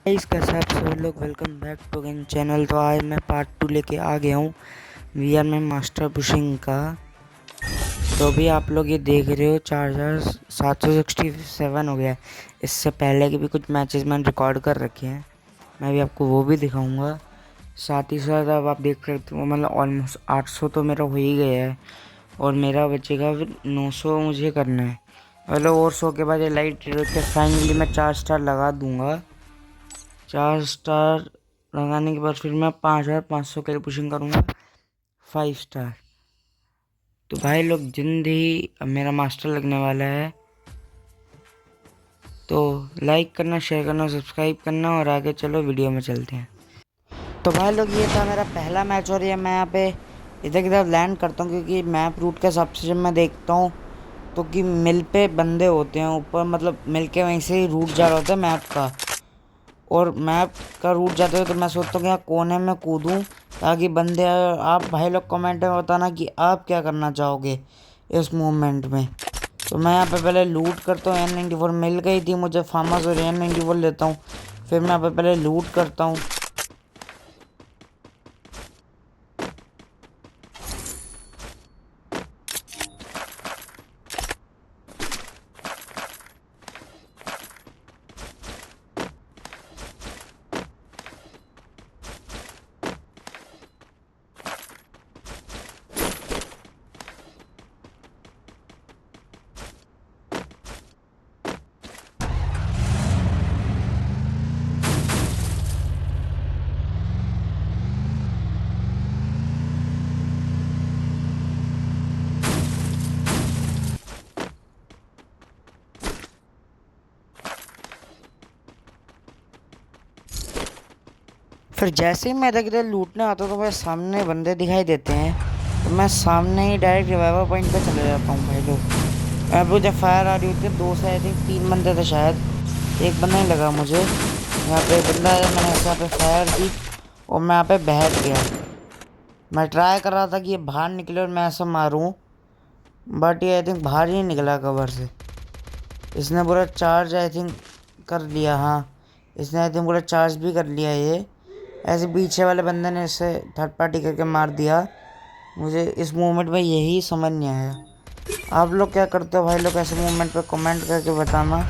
Guys कैसे आप सभी लोग, welcome back to again channel. तो आज मैं पार्ट 2 लेके आ गया हूँ वीआर में मास्टर पुशिंग का। तो अभी आप लोग ये देख रहे हो 4767 हो गया है। इससे पहले के भी कुछ मैचेस मैंने रिकॉर्ड कर रखे हैं, मैं भी आपको वो भी दिखाऊंगा। साथ ही साथ अब आप देख सकते हो मतलब ऑलमोस्ट 800 तो मेरा हो ही गया है और मेरा बचेगा फिर 900 मुझे करना है। मतलब और 100 के बाद ये लाइट के फाइनली मैं 4 स्टार लगा दूंगा। 4 स्टार लगाने के बाद फिर मैं 5500 के लिए पुशिंग करूँगा 5 स्टार। तो भाई लोग जल्द ही अब मेरा मास्टर लगने वाला है, तो लाइक करना, शेयर करना, सब्सक्राइब करना और आगे चलो वीडियो में चलते हैं। तो भाई लोग ये था मेरा पहला मैच और ये मैं यहाँ पे इधर की तरफ लैंड करता हूँ क्योंकि मैप रूट के हिसाब से जब मैं देखता हूँ तो कि मिल पे बंदे होते हैं ऊपर, मतलब मिल के वहीं से ही रूट जा रहा होता है मैप का। और मैप का रूट जाते हुए तो मैं सोचता हूँ कि यहाँ कोने में कूदूँ ताकि बंदे आप भाई लोग कमेंट में बताना कि आप क्या करना चाहोगे इस मूवमेंट में। तो मैं यहाँ पे पहले लूट करता हूँ। N94 मिल गई थी मुझे फार्मस और N94 लेता हूँ। फिर मैं यहाँ पे पहले लूट करता हूँ। फिर जैसे ही मैं इधर किधर लूटने आता हूँ तो भाई सामने बंदे दिखाई देते हैं, तो मैं सामने ही डायरेक्ट रिवाइवर पॉइंट पे चले जाता हूँ भाई लोग। अब मुझे फायर आ रही होती है, दो से आई थिंक 3 बंदे थे शायद, एक बंदा ही लगा मुझे। यहाँ पे एक बंदा है, मैंने ऐसे यहाँ पे फायर की और मैं यहाँ पे बैठ गया। मैं ट्राई कर रहा था कि ये बाहर निकले और मैं ऐसा मारूं, बट ये आई थिंक बाहर ही निकला कवर से। इसने पूरा चार्ज आई थिंक कर लिया। हाँ, इसने आई थिंक पूरा चार्ज भी कर लिया। ये ऐसे पीछे वाले बंदे ने इसे थर्ड पार्टी करके मार दिया। मुझे इस मूवमेंट में यही समझ नहीं आया। आप लोग क्या करते हो भाई लोग ऐसे मूवमेंट पे कमेंट करके बताना।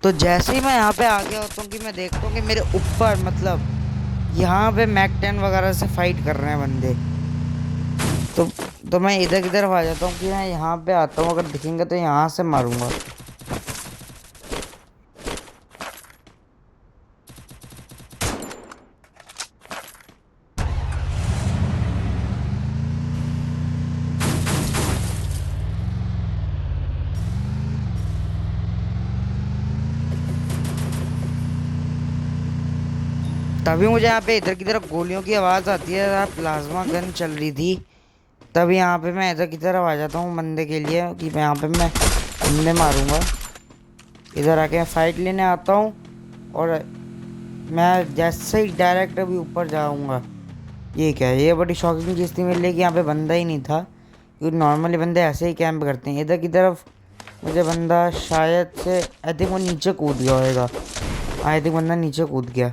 तो जैसे ही मैं यहाँ पे आ गया होता हूँ कि मैं देखता हूँ कि मेरे ऊपर मतलब यहाँ पे मैक 10 वगैरह से फाइट कर रहे हैं बंदे। तो तो मैं इधर किधर आ जाता हूँ कि मैं यहाँ पे आता हूँ, अगर दिखेंगे तो यहाँ से मारूंगा। तभी मुझे यहाँ पे इधर की तरफ गोलियों की आवाज़ आती है, यार प्लाज्मा गन चल रही थी। तभी यहाँ पे मैं इधर की तरफ आ जाता हूँ बंदे के लिए कि मैं यहाँ पे मैं बंदे मारूंगा। इधर आके मैं फाइट लेने आता हूँ और मैं जैसे ही डायरेक्ट अभी ऊपर जाऊँगा। ये क्या है, ये बड़ी शॉकिंग चीज़ थी मेरे लिए कि यहाँ पे बंदा ही नहीं था, क्योंकि नॉर्मली बंदे ऐसे ही कैंप करते हैं। इधर की तरफ मुझे बंदा शायद से आई थिंक वो नीचे कूद गया होएगा। आई थिंक बंदा नीचे कूद गया।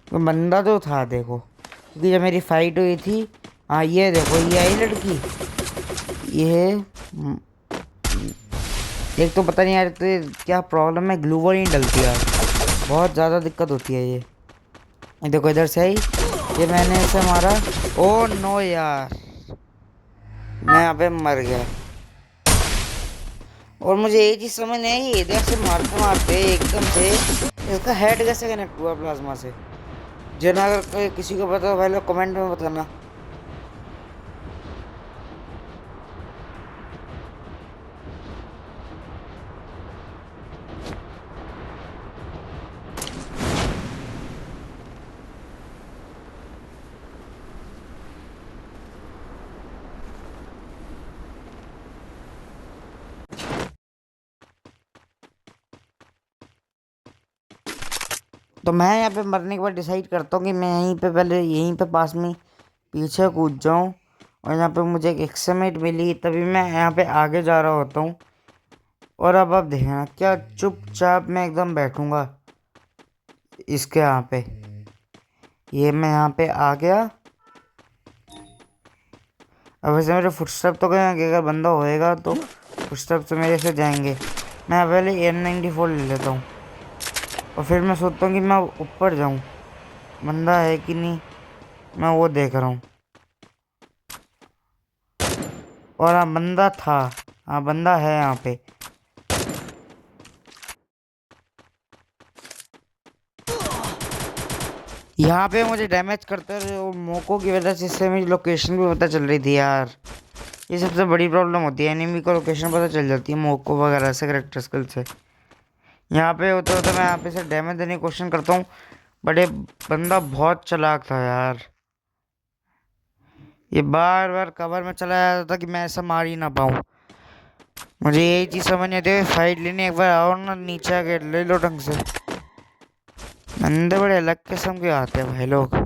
तो बंदा तो था देखो, क्योंकि जब मेरी फाइट हुई थी। हाँ ये देखो, ये आई लड़की। ये एक तो पता नहीं यार तो क्या प्रॉब्लम है, ग्लूवॉल नहीं डलती यार, बहुत ज़्यादा दिक्कत होती है ये देखो इधर से ही ये मैंने इसे मारा। ओ नो यार, मैं यहाँ पे मर गया। और मुझे ये चीज़ समझ नहीं आई, इधर से मारते मारते एकदम से इसका हेड कैसे कनेक्ट हुआ प्लाज्मा से। जना अगर किसी को पता हो भाई लोग कमेंट में बताना। तो मैं यहाँ पे मरने के बाद डिसाइड करता हूँ कि मैं यहीं पे पहले यहीं पे पास में पीछे कूद जाऊँ। और यहाँ पे मुझे एक एक्समेट मिली तभी मैं यहाँ पे आगे जा रहा होता हूँ। और अब आप देखना क्या चुपचाप मैं एकदम बैठूंगा इसके यहाँ पे। ये मैं यहाँ पे आ गया। अब वैसे मेरे फुटस्टेप तो गए कि अगर बंदा होएगा तो फुटस्टेप तो मेरे से जाएंगे। मैं पहले N94 ले लेता हूँ और फिर मैं सोचता हूँ कि मैं ऊपर जाऊँ, बंदा है कि नहीं, मैं वो देख रहा हूँ। और हाँ बंदा था, हाँ बंदा है यहाँ पे। यहाँ पे मुझे डैमेज करते रहे वो मोको की वजह से इससे मेरी लोकेशन भी पता चल रही थी यार। ये सबसे बड़ी प्रॉब्लम होती है, एनिमी को लोकेशन पता चल जाती है मोको वगैरह से, करेक्टर स्किल से। यहाँ पे होते होते मैं यहाँ पे से डैमेज देने की कोशिश करता हूँ, बट ये बंदा बहुत चालाक था यार। ये बार बार कवर में चला जाता था कि मैं ऐसा मार ही ना पाऊँ। मुझे यही चीज़ समझ नहीं आती, फाइट लेने एक बार आओ ना नीचे आके ले लो ढंग से। बंदे बड़े अलग किस्म के आते हैं भाई लोग।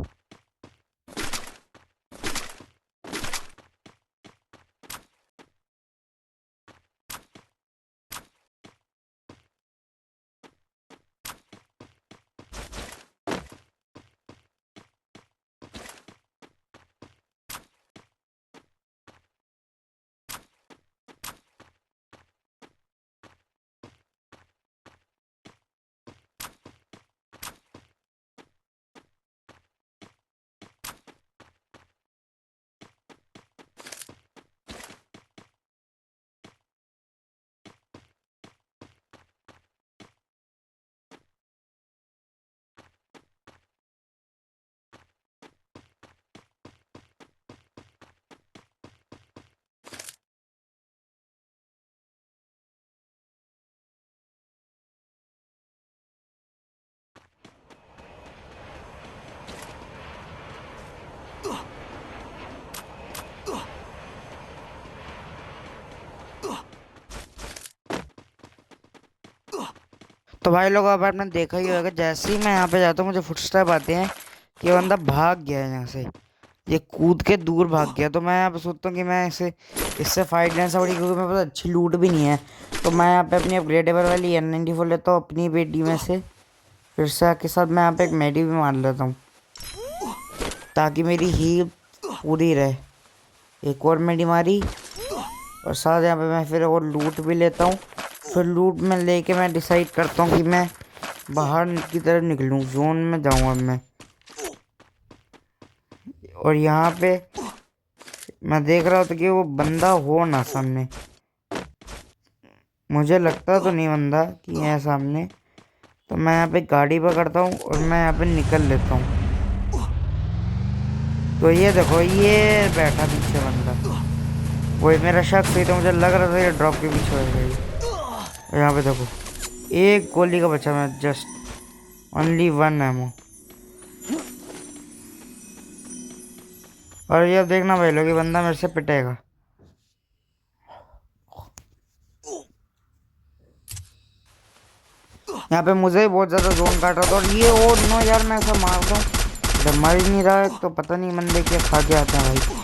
तो भाई लोग अब आपने देखा ही होगा, जैसे ही मैं यहाँ पे जाता हूँ मुझे फुटस्टेप आते हैं कि ये बंदा भाग गया है यहाँ से, ये कूद के दूर भाग गया। तो मैं यहाँ पे सोचता हूँ कि मैं इसे इससे फाइट लेना सा बड़ी, क्योंकि मेरे पास अच्छी लूट भी नहीं है। तो मैं यहाँ पे अपनी अपग्रेडेबल वाली N94 लेता हूँ अपनी बेटी में से। फिर से आके साथ मैं यहाँ पे एक मेडी भी मार लेता हूँ ताकि मेरी हील पूरी रहे। एक और मेडी मारी और साथ यहाँ पे मैं फिर और लूट भी लेता हूँ। फिर लूट में लेके मैं डिसाइड करता हूँ कि मैं बाहर की तरफ निकलूँ, जोन में जाऊँ अब मैं। और यहाँ पे मैं देख रहा था कि वो बंदा हो ना सामने, मुझे लगता तो नहीं बंदा कि है सामने। तो मैं यहाँ पे गाड़ी पकड़ता हूँ और मैं यहाँ पे निकल लेता हूँ। तो ये देखो ये बैठा पीछे बंदा, वही मेरा शक सही था, मुझे लग रहा था ये ड्रॉप के पीछे होएगा ये। और यहाँ पे देखो एक गोली का बचा, मैं जस्ट ओनली वन एमो। और ये अब देखना भाई लोग, ये बंदा मेरे से पिटेगा। यहाँ पे मुझे बहुत ज़्यादा जोन काट रहा था, और ये और नो यार मैं ऐसा मार दूँ, जब मर ही नहीं रहा है तो पता नहीं बंदे क्या खा के आते हैं भाई,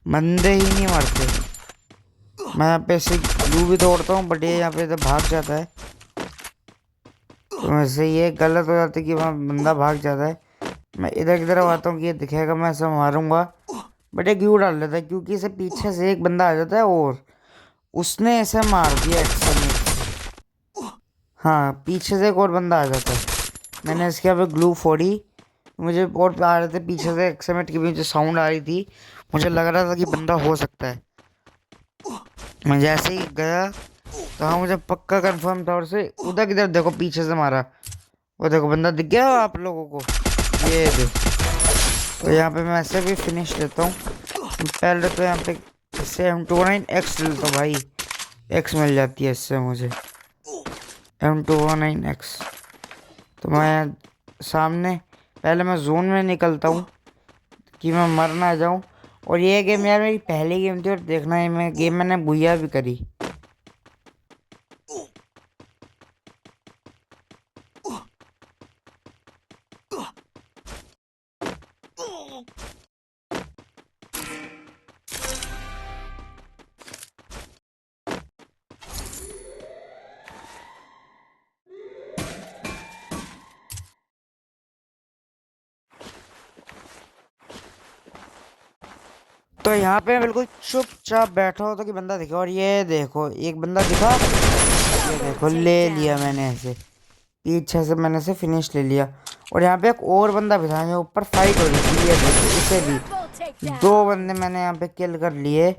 बंदे ही नहीं मरते। मैं यहाँ पे से ग्लू भी तोड़ता हूँ बट ये यहाँ पे तो भाग जाता है। तो वैसे ये गलत हो जाता है कि वहाँ बंदा भाग जाता है। मैं इधर की तरफ आता हूँ कि ये दिखेगा मैं ऐसा मारूंगा, बट ये क्यों डाल देता है क्योंकि इसे पीछे से एक बंदा आ जाता है और उसने ऐसे मार दिया एक्समेट। हाँ पीछे से एक और बंदा आ जाता है, मैंने इसके यहाँ पे ग्लू फोड़ी, मुझे और आ रहे थे पीछे से एक्समेट की भी जो साउंड आ रही थी, मुझे लग रहा था कि बंदा हो सकता है। मैं जैसे ही गया तो हाँ मुझे पक्का कंफर्म था, और से उधर किधर देखो पीछे से मारा, वो देखो बंदा दिख गया आप लोगों को, ये देखो। तो यहाँ पे मैं ऐसे भी फिनिश लेता हूँ। पहले तो यहाँ पे इससे M29X लेता हूँ भाई, एक्स मिल जाती है इससे मुझे, M219X। तो मैं सामने पहले मैं जोन में निकलता हूँ कि मैं मर ना जाऊँ। और ये गेम यार मेरी पहली गेम थी, और देखना है मैं गेम मैंने बुया भी करी। तो यहाँ पे बिल्कुल चुपचाप बैठा हो तो कि बंदा दिखा, और ये देखो एक बंदा दिखा, ये देखो ले लिया मैंने ऐसे, पीछे से मैंने से फिनिश ले लिया। और यहाँ पे एक और बंदा भी था, यहाँ ऊपर फाइट हो रही थी, ये देखो इसे भी दो बंदे मैंने यहाँ पे किल कर लिए।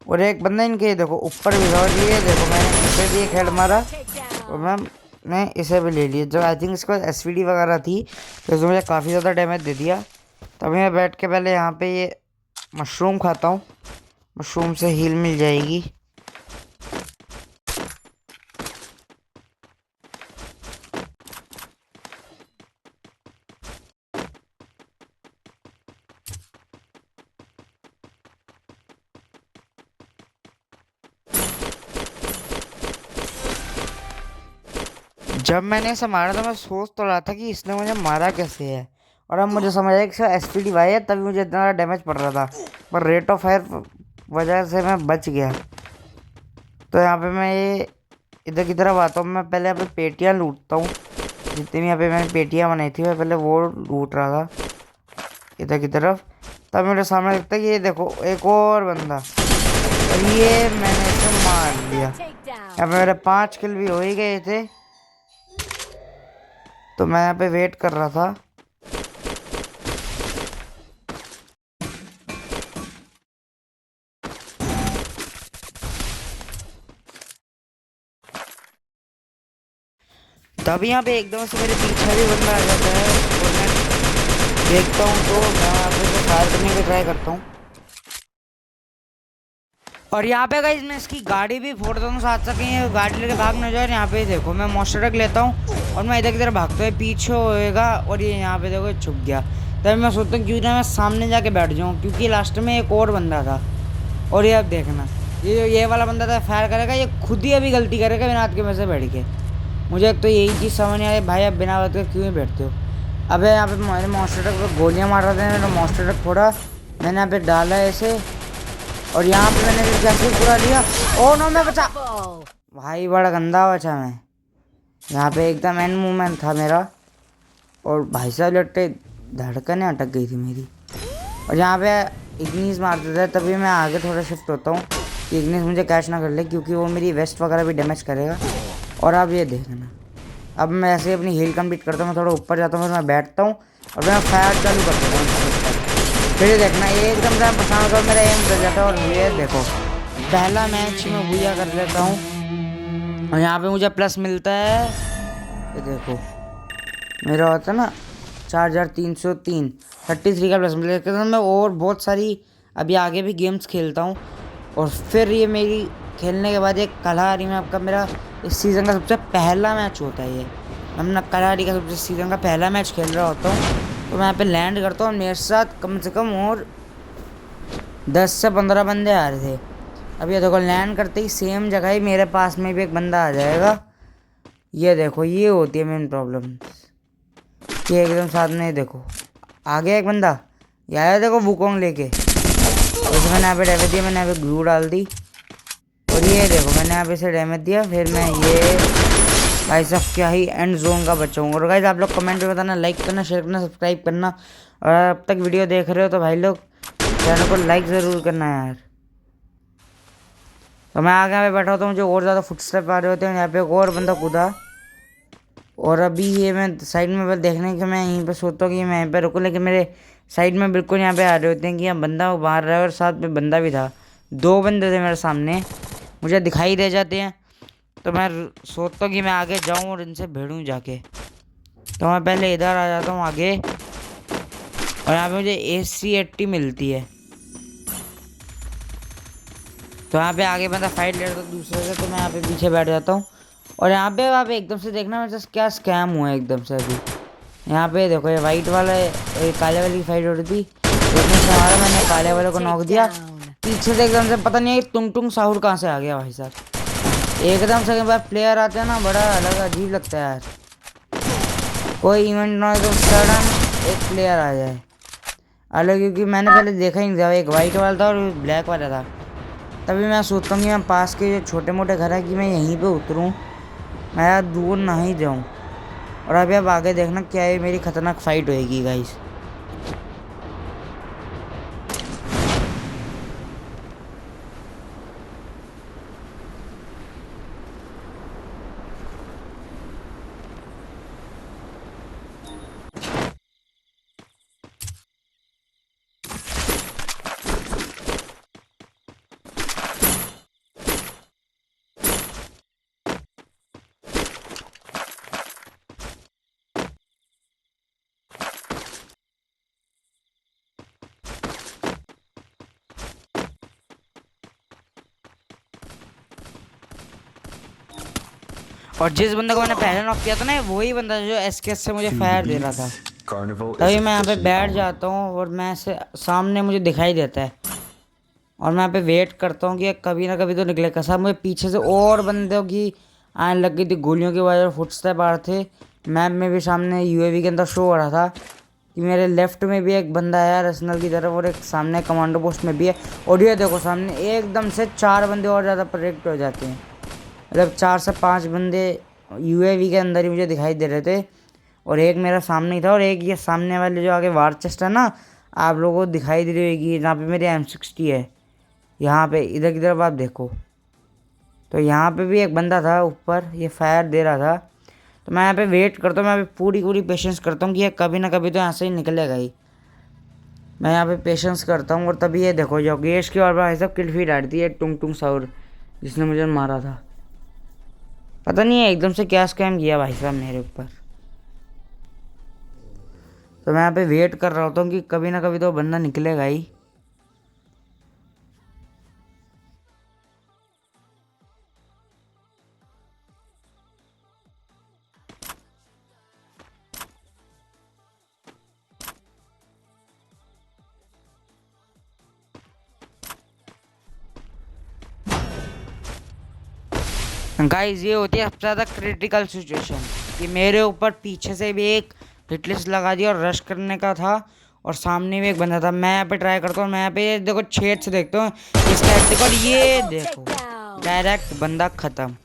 और एक बंदा इनके ये देखो ऊपर भी था, और ये देखो मैंने इसे भी एक हेड मारा, और मैं इसे भी ले लिया। जो आई थिंक इसके पास एसवीडी वगैरह थी, तो इसने मुझे काफ़ी ज़्यादा डैमेज दे दिया। तभी मैं बैठ के पहले यहाँ पे ये मशरूम खाता हूँ, मशरूम से हील मिल जाएगी। जब मैंने इसे मारा तो मैं सोच तो रहा था कि इसने मुझे मारा कैसे है, और अब मुझे समझ आया कि एसपीडी वाई है, तभी मुझे इतना डैमेज पड़ रहा था, पर रेट ऑफ फायर वजह से मैं बच गया। तो यहाँ पे मैं ये इधर की तरफ आता हूँ, मैं पहले यहाँ पे पेटियाँ लूटता हूँ, जितनी भी यहाँ पे मैंने पेटियाँ बनाई थी मैं पहले वो लूट रहा था इधर की तरफ। तब मेरे सामने दिखता है कि ये देखो एक और बंदा, और ये मैंने इसे मार लिया। यहाँ पे मेरे 5 किल भी हो ही गए थे। तो मैं यहाँ पे वेट कर रहा था, तब यहाँ पे एकदम से मेरे पीछे भी बंदा आ जाता है, और मैं देखता हूँ तो मैं यहाँ पे फायर करने की ट्राई करता हूँ। और यहाँ पे गाइस मैं इसकी गाड़ी भी फोड़ता हूँ साथ साथ, कहीं गाड़ी लेके भाग ना जाए। यहाँ पे देखो मैं मॉन्स्टर ट्रक लेता हूँ, और मैं इधर की तरफ भागता हूँ, पीछे होएगा, और ये यहाँ पे देखो छुप गया। तभी मैं सोचता हूँ क्यों ना मैं सामने जाके बैठ जाऊँ, क्योंकि लास्ट में एक और बंदा था। और ये अब देखना, ये वाला बंदा था फायर करेगा, ये खुद ही अभी गलती करेगा बिना हाथ के में से बैठ के। मुझे एक तो यही चीज़ समझ नहीं आ रही, भाई अब बिना बात के क्यों ही बैठते हो। अबे यहाँ पे मेरे मॉन्स्टर ट्रक पे गोलियाँ मार रहे थे, मेरा मॉन्स्टर ट्रक फोड़ा, मैंने यहाँ पे डाला ऐसे, और यहाँ पे मैंने फिर कैसे पूरा लिया। ओ नो मैं बचा, भाई बड़ा गंदा बचा मैं। यहाँ पे एकदम एंड मूवमेंट था मेरा, और भाई साहब लट्टे धड़कनें अटक गई थी मेरी। और यहाँ पे इग्निस मारते थे, तभी मैं आगे थोड़ा शिफ्ट होता हूँ कि इग्निस मुझे कैच ना कर ले, क्योंकि वो मेरी वेस्ट वगैरह भी डैमेज करेगा। और अब ये देखना, अब मैं ऐसे ही अपनी हील कंप्लीट करता हूँ, मैं थोड़ा ऊपर जाता हूँ, फिर मैं बैठता हूँ और मैं फायर चालू कर देता हूँ। फिर देखना ये एकदम से परेशान होकर मेरा एम कर जाता है, और ये देखो पहला मैच में भूया कर लेता हूँ, और यहाँ पे मुझे प्लस मिलता है। ये देखो मेरा होता है ना 4303 33 का प्लस मिलता है। मैं और बहुत सारी अभी आगे भी गेम्स खेलता हूँ, और फिर ये मेरी खेलने के बाद एक कलाहारी में आपका मेरा इस सीज़न का सबसे पहला मैच होता है। ये मैं अपना कलाहारी का सबसे सीज़न का पहला मैच खेल रहा होता हूँ, तो मैं यहाँ पे लैंड करता हूँ, मेरे साथ कम से कम और 10 से 15 बंदे आ रहे थे। अब ये देखो लैंड करते ही सेम जगह ही मेरे पास में भी एक बंदा आ जाएगा। ये देखो ये होती है मेन प्रॉब्लम, ये एकदम साथ में देखो आ गया एक बंदा, ये आया देखो वुकोंग लेके, जैसे मैंने यहाँ पे डैमेज दिया, मैंने यहाँ पे ग्लू डाल दी, और ये देखो मैंने यहाँ पे से डैमेज दिया। फिर मैं ये भाई साहब क्या ही एंड जोन का बचा हूँ। और गाइस आप लोग कमेंट में बताना, लाइक करना, शेयर करना, सब्सक्राइब करना, और अब तक वीडियो देख रहे हो तो भाई लोग चैनल को लाइक ज़रूर करना यार। तो मैं आगे यहाँ पे बैठा होता हूँ, मुझे और ज़्यादा फुटस्टेप आ रहे होते हैं। यहाँ पे एक और बंदा कूदा, और अभी ये मैं साइड में देखने के मैं यहीं पे सोचता हूँ कि मैं यहीं पे रुकूँ, लेकिन मेरे साइड में बिल्कुल यहाँ पे आ रहे होते हैं कि यहाँ बंदा मार रहा है, और साथ में बंदा भी था, 2 बंदे थे मेरे सामने, मुझे दिखाई दे जाते हैं। तो मैं सोचता हूँ कि मैं आगे जाऊँ और इनसे भिड़ूँ जाके। तो मैं पहले इधर आ जाता हूँ आगे, और यहाँ पे मुझे AC-80 मिलती है। तो यहाँ पे आगे बंदा फाइट ले रहा था दूसरे से, तो मैं यहाँ पे पीछे बैठ जाता हूँ। और यहाँ पे वहाँ पे एकदम से देखना मेरे साथ क्या स्कैम हुआ है एकदम से अभी। यहाँ पे देखो ये वाइट वाला ये काले वाले की फाइट हो रही थी, उसमें से हमारा मैंने काले वाले को नॉक दिया। पीछे से एकदम से पता नहीं है टुंग टुंग साहुर कहाँ से आ गया भाई साहब। एकदम से बार प्लेयर आते हैं ना, बड़ा अलग अजीब लगता है यार। कोई इवेंट ना हो तो सडन एक प्लेयर आ जाए। अलग, क्योंकि मैंने पहले देखा ही नहीं था, एक वाइट वाला था और ब्लैक वाला था। तभी मैं सोचता हूँ कि मैं पास के जो छोटे मोटे घर है कि मैं यहीं पे उतरूँ, मैं यार दूर ना ही जाऊँ। और अभी अब आगे देखना क्या है, मेरी खतरनाक फाइट होएगी गाइस। और जिस बंदे को मैंने पहले नॉक किया था ना, वही बंदा जो एसकेएस से मुझे फायर दे रहा था। तभी मैं यहाँ पे बैठ जाता हूँ और मैं से सामने मुझे दिखाई देता है, और मैं यहाँ पे वेट करता हूँ कि कभी ना कभी तो निकलेगा। सब मुझे पीछे से और बंदों की आने लग गई थी गोलियों की वजह से, फुटस्टेप आ रहे थे। मैप में भी सामने यूएवी के अंदर शो हो रहा था कि मेरे लेफ्ट में भी एक बंदा है रसनल की तरफ, और एक सामने कमांडो पोस्ट में भी है। और ये देखो सामने एकदम से 4 बंदे और ज़्यादा प्रोटेक्ट हो जाते हैं। मतलब 4 से 5 बंदे यूएवी के अंदर ही मुझे दिखाई दे रहे थे, और एक मेरा सामने ही था। और एक ये सामने वाले जो आगे वार चेस्ट है ना, आप लोगों को दिखाई दे रही होगी, जहाँ पे मेरी M60 है। यहाँ पे इधर की तरफ आप देखो, तो यहाँ पे भी एक बंदा था ऊपर, ये फायर दे रहा था। तो मैं यहाँ पे वेट करता हूँ, मैं यहाँ पे पूरी पूरी पेशेंस करता हूँ कि ये कभी ना कभी तो यहाँ से ही निकलेगा ही। मैं यहाँ पे पेशेंस करता हूँ, और तभी ये देखो योगेश की और भाई साहब किल फीड आ रही थी, ये टुंग टुंग साउर जिसने मुझे मारा था। पता नहीं है एकदम से क्या स्कैम किया भाई साहब मेरे ऊपर। तो मैं यहाँ पे वेट कर रहा होता हूँ कि कभी ना कभी तो बंदा निकलेगा ही। गाइस ये होती है सबसे ज़्यादा क्रिटिकल सिचुएशन, कि मेरे ऊपर पीछे से भी एक हिटलिस्ट लगा दिया और रश करने का था, और सामने भी एक बंदा था। मैं यहाँ पे ट्राई करता हूँ, मैं यहाँ पे देखो छेद से देखता हूँ इसका हेड, और ये देखो डायरेक्ट बंदा ख़त्म।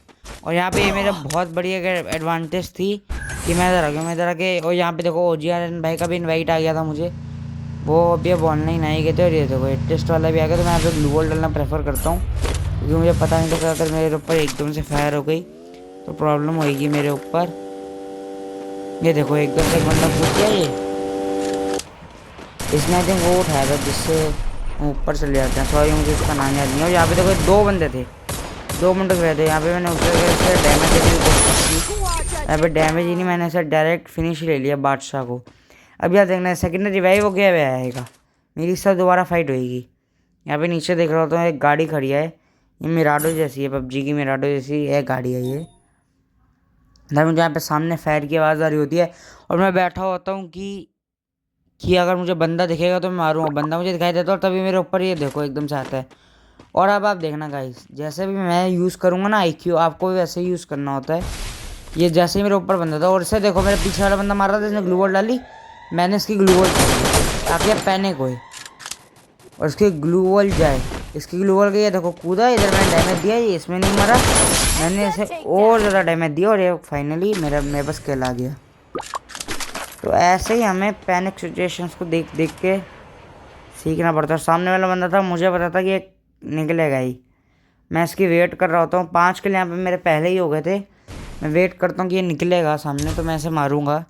और यहाँ पे ये मेरा बहुत बड़ी एडवांटेज थी कि मैं इधर आ गया, मैं इधर आके। और यहाँ पे देखो OGRN भाई का भी इन्वाइट आ गया था मुझे, वो अभी अब ऑनलाइन नहीं गए थे। और ये देखो टेस्ट वाला भी आ गया। तो मैं यहाँ पे ग्लू वॉल डालना प्रेफर करता हूँ, क्योंकि मुझे पता नहीं था अगर मेरे ऊपर एकदम से फायर हो गई तो प्रॉब्लम होएगी मेरे ऊपर। ये देखो एकदम से एक बंदा कूद गया, ये इसने आई थिंक वो उठाया था जिससे हम ऊपर चले जाते हैं। सॉरी मुझे उसका नाम याद नहीं है। और यहाँ पे देखो 2 बंदे थे, 2 मिनट गए थे। यहाँ पे मैंने उससे डैमेज देने की कोशिश की, यहाँ पे डैमेज ही नहीं, मैंने ऐसा डायरेक्ट फिनिश ले लिया बादशाह को। अब यार देखना है सेकेंड रिवाइव हो गया हुआ आएगा, मेरी इससे दोबारा फाइट होएगी। यहाँ पे नीचे देख रहा होता हूँ एक गाड़ी खड़ी है, ये मिराडो जैसी है, PUBG की मिराडो जैसी है गाड़ी है ये। मुझे यहाँ पे सामने फायर की आवाज़ आ रही होती है, और मैं बैठा होता हूँ कि अगर मुझे बंदा दिखेगा तो मैं मारूंगा। बंदा मुझे दिखाई देता है और तभी मेरे ऊपर ये देखो एकदम से आता है। और अब आप देखना गाइस, जैसे भी मैं यूज़ करूँगा ना IQ, आपको भी वैसे ही यूज़ करना होता है। ये जैसे ही मेरे ऊपर बंदा था, और इससे देखो मेरे पीछे वाला बंदा मार रहा था, इसने ग्लू वॉल डाली, मैंने इसकी ग्लू वॉल ताकि अब पैनिक होए और इसकी ग्लू वॉल जाए। इसकी ग्लू वॉल गई है, देखो कूदा, इधर मैंने डैमेज दिया, ये इसमें नहीं मरा, मैंने इसे और ज़्यादा डैमेज दिया, और ये फाइनली मेरे पास किल आ गया। तो ऐसे ही हमें पैनिक सिचुएशंस को देख देख के सीखना पड़ता है। सामने वाला बंदा था, मुझे पता था कि ये निकलेगा ही। मैं इसकी वेट कर रहा होता हूँ, 5 किल यहाँ पे मेरे पहले ही हो गए थे। मैं वेट करता हूँ कि ये निकलेगा सामने, तो मैं इसे मारूंगा।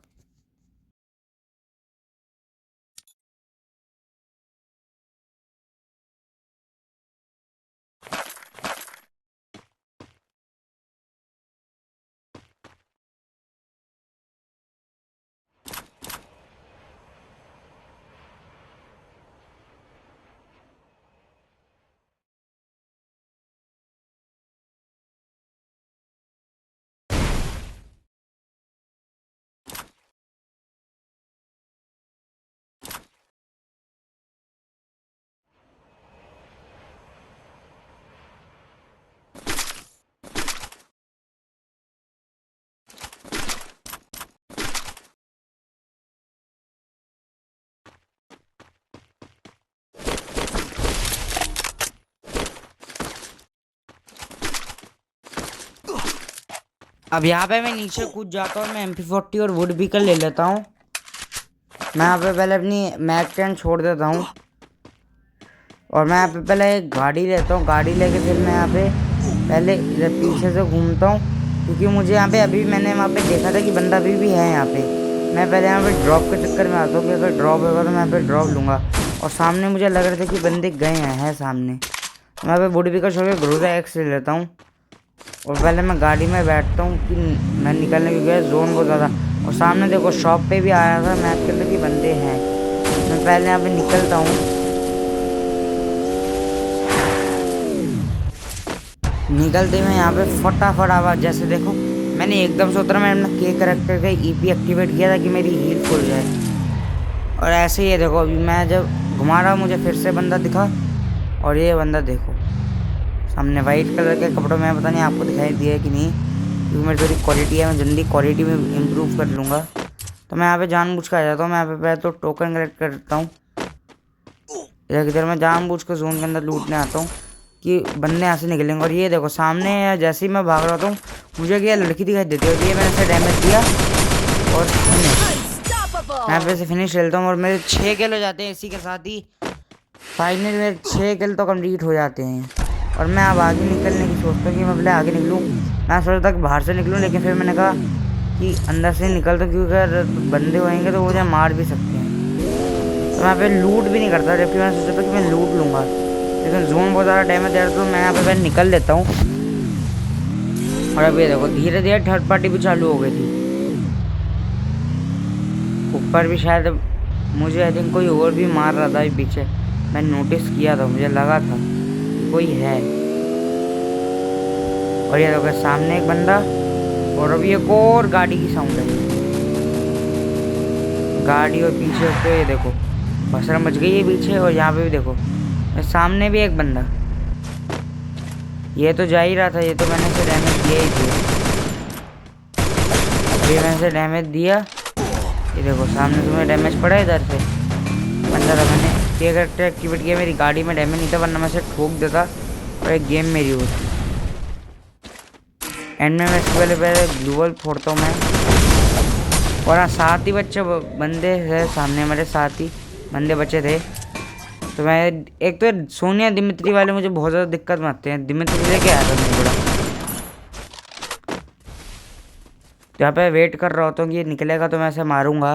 अब यहाँ पे मैं नीचे कूद जाता हूँ, मैं MP40 और वुड बीकर ले लेता हूँ। मैं यहाँ पे पहले अपनी मैक 10 छोड़ देता हूँ और मैं यहाँ पे पहले एक गाड़ी लेता हूँ। गाड़ी लेके फिर मैं यहाँ पे पहले इधर पीछे से घूमता हूँ, क्योंकि मुझे यहाँ पे अभी मैंने वहाँ पे देखा था कि बंदा अभी भी है यहाँ पे। मैं पहले यहाँ पे ड्रॉप के चक्कर में आता हूँ कि अगर ड्रॉप होगा तो मैं यहाँ पे ड्रॉप लूँगा। और सामने मुझे लग रहा था कि बंदे गए हैं सामने। मैं यहाँ पे वुड बीकर छोड़ के ग्रोजा एक्स ले लेता हूँ और पहले मैं गाड़ी में बैठता हूँ कि मैं निकलने की गया जोन बहुत ज़्यादा। और सामने देखो शॉप पे भी आया था मैप के अंदर कि बंदे हैं। मैं पहले यहाँ पे निकलता हूँ, निकलते हुए यहाँ पे फटाफट आवाज़ जैसे देखो मैंने एकदम से उतरा, मैंने अपना के करेक्टर का EP एक्टिवेट किया था कि मेरी हील खुल जाए। और ऐसे ही है देखो, अभी मैं जब घुमा रहा मुझे फिर से बंदा दिखा। और ये बंदा देखो सामने वाइट कलर के कपड़ों में, पता नहीं आपको दिखाई दिया कि नहीं, क्योंकि मेरी थोड़ी क्वालिटी है, मैं जल्दी क्वालिटी में इम्प्रूव कर लूँगा। तो मैं यहाँ पे जानबूझ कर आ जाता हूँ। मैं यहाँ पे पहले तो टोकन कलेक्ट करता हूँ। इधर मैं जानबूझ कर जोन के अंदर लूटने आता हूँ कि बंदे यहाँ से निकलेंगे। और ये देखो सामने जैसे ही मैं भाग रहा हूँ मुझे क्या लड़की दिखाई देती है, और ये मैंने ऐसे डैमेज दिया और मैं यहाँ पे से फिनिश खेलता हूँ। और मेरे 6 किल हो जाते हैं इसी के साथ ही। फाइनली मेरे 6 किल तो कंप्लीट हो जाते हैं। और मैं अब आगे निकलने की सोचता हूँ कि मैं पहले आगे निकलूँ। मैं सोचता कि बाहर से निकलूँ, लेकिन फिर मैंने कहा कि अंदर से निकल तो, क्योंकि अगर बंदे होंगे तो वो मुझे मार भी सकते हैं। तो मैं यहाँ पे लूट भी नहीं करता, जबकि मैंने सोचा था कि मैं लूट लूँगा, लेकिन जोन बहुत ज़्यादा डैमेज दे रहा था तो मैं यहाँ पे पहले निकल लेता हूँ। और अब ये देखो धीरे धीरे थर्ड पार्टी भी चालू हो गई थी। ऊपर भी शायद मुझे आई थिंक कोई और भी मार रहा था पीछे, मैंने नोटिस किया था, मुझे लगा था कि कोई है। और ये देखो सामने एक बंदा, और अभी एक और गाड़ी की साउंड है, गाड़ी और पीछे तो ये देखो भसड़ मच गई है पीछे। और यहाँ पे भी देखो सामने भी एक बंदा, ये तो जा ही रहा था, ये तो मैंने इसे डैमेज दिया ही दिया। अभी मैंने इसे डैमेज दिया, ये देखो सामने तुम्हें डैमेज पड़ा इधर से बंदा था। मैंने के करेक्टर एक्टिवेट किया, मेरी गाड़ी में डैमेज नहीं था, वरना मैं इसे ठोक देता और एक गेम मेरी होती। एंड में मैं इसके पहले ग्लूवल फोड़ता हूँ मैं। और हाँ, 7 ही बच्चे बंदे थे सामने, मेरे 7 ही बंदे बचे थे। तो मैं एक तो सोनिया दिमित्री वाले मुझे बहुत ज़्यादा दिक्कत में आते हैं। दिमित्री लेके आया था मैं बड़ा, यहाँ पे वेट कर रहा होता हूँ कि ये निकलेगा तो मैं ऐसे मारूंगा।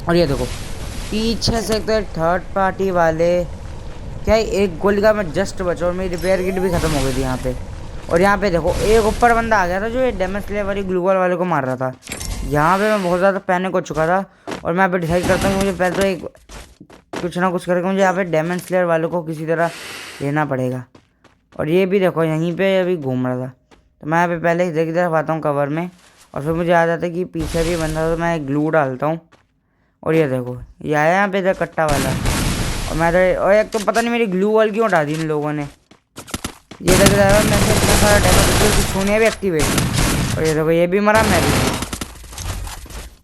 और ये देखो पीछे से एक तो थर्ड पार्टी वाले, क्या एक गोली का मैं जस्ट बचा और मेरी रिपेयर किट भी खत्म हो गई थी यहाँ पे। और यहाँ पे देखो एक ऊपर बंदा आ गया था जो ये डैमेज स्लेयर वाली ग्लूवल वाले को मार रहा था। यहाँ पे मैं बहुत ज़्यादा पैनिक हो चुका था और मैं यहाँ पे डिसाइड करता हूँ कि मुझे पहले तो एक कुछ ना कुछ करके मुझे यहाँ पे डैमेज स्लेयर वालों को किसी तरह लेना पड़ेगा। और ये भी देखो यहीं पे अभी घूम रहा था, तो मैं यहाँ पे पहले इधर की तरफ आता हूँ कवर में, और फिर मुझे याद आता है कि पीछे भी बंदा, तो मैं ग्लू डालता हूँ। और ये देखो ये आया यहाँ पे इधर कट्टा वाला, और मैं और एक तो पता नहीं मेरी ग्लू वॉल क्यों उठा दी इन लोगों ने। ये देखो मैं इतना सारा डैमेज सोनिया भी एक्टिवेट, और ये देखो ये भी मरा, मैं भी।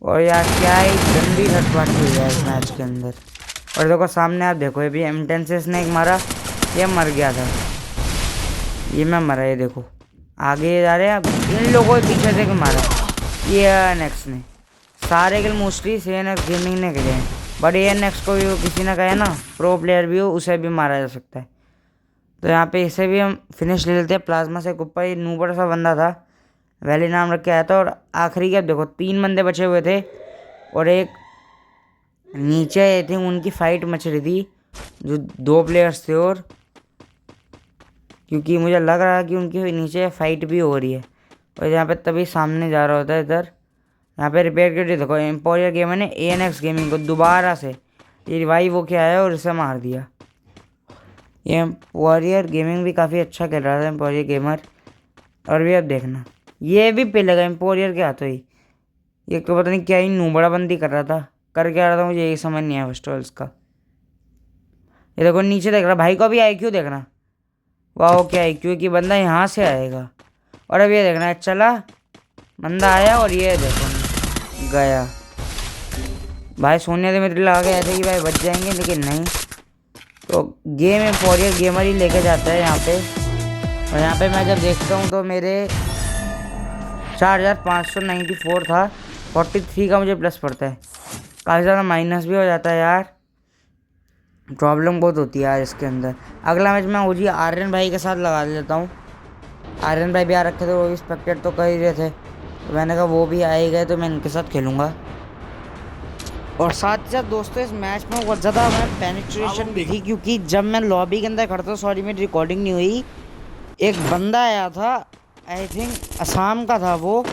और यार क्या ही गंदी हटवाट हुई है इस मैच के अंदर। और देखो सामने आप देखो, ये भी M10 ने एक मारा, ये मर गया था, ये मैं मरा। ये देखो आगे जा रहे हैं अब, इन लोगों के पीछे से मारा ये नेक्स्ट ने। सारे किल मोस्टली CNX गेमिंग ने करे हैं, बट ANX को भी किसी ने कहा ना प्रो प्लेयर भी हो, उसे भी मारा जा सकता है। तो यहाँ पे इसे भी हम फिनिश ले लेते हैं। प्लाज्मा से ऊपर ये नूबर सा बंदा था, वैली नाम रख के आया था। और आखिरी के अब देखो 3 बंदे बचे हुए थे, और एक नीचे आई थिंक उनकी फाइट मच रही थी जो 2 प्लेयर्स थे। और क्योंकि मुझे लग रहा है कि उनकी नीचे फाइट भी हो रही है, और यहाँ पे तभी सामने जा रहा होता है इधर। यहाँ पे रिपेयर करके देखो एम्पोरियर गेमर ने ANX गेमिंग को दोबारा से ये रिवाइव होके आया और इसे मार दिया। ये एम्पोरियर गेमिंग भी काफ़ी अच्छा खेल रहा था एम्पोरियर गेमर। और भी अब देखना ये भी पे लगा एम्पोरियर के हाथों ही, ये तो पता नहीं क्या ही नूबड़ा बंदी कर रहा था, कर क्या रहा था मुझे यही समझ नहीं आया फर्स्ट ऑफ ऑल इसका। ये देखो नीचे देख रहा, भाई को भी IQ देखना, वाह क्या IQ कि बंदा यहाँ से आएगा। और अब ये देखना चला बंदा आया, और ये देखो गया। भाई सोनिया दिमित्री लगा के ऐसे कि भाई बच जाएंगे, लेकिन नहीं। तो गेम एम्पोरियर गेमर ही लेके जाता है यहाँ पे। और यहाँ पे मैं जब देखता हूँ तो मेरे 4594 था, 43 का मुझे प्लस पड़ता है। काफ़ी ज़्यादा माइनस भी हो जाता है यार, प्रॉब्लम बहुत होती है यार इसके अंदर। अगला मैच मैं ओजी आर्यन भाई के साथ लगा लेता हूँ। आर्यन भाई भी आ रखे थे, वो भी स्पेक्टेट तो कर ही रहे थे, तो मैंने कहा वो भी आए गए तो मैं इनके साथ खेलूँगा। और साथ ही साथ दोस्तों इस मैच में बहुत ज़्यादा मैं पेनिट्रेशन भी थी, क्योंकि जब मैं लॉबी के अंदर खड़ा था, सॉरी मेरी रिकॉर्डिंग नहीं हुई, एक बंदा आया था, आई थिंक असम का था वो,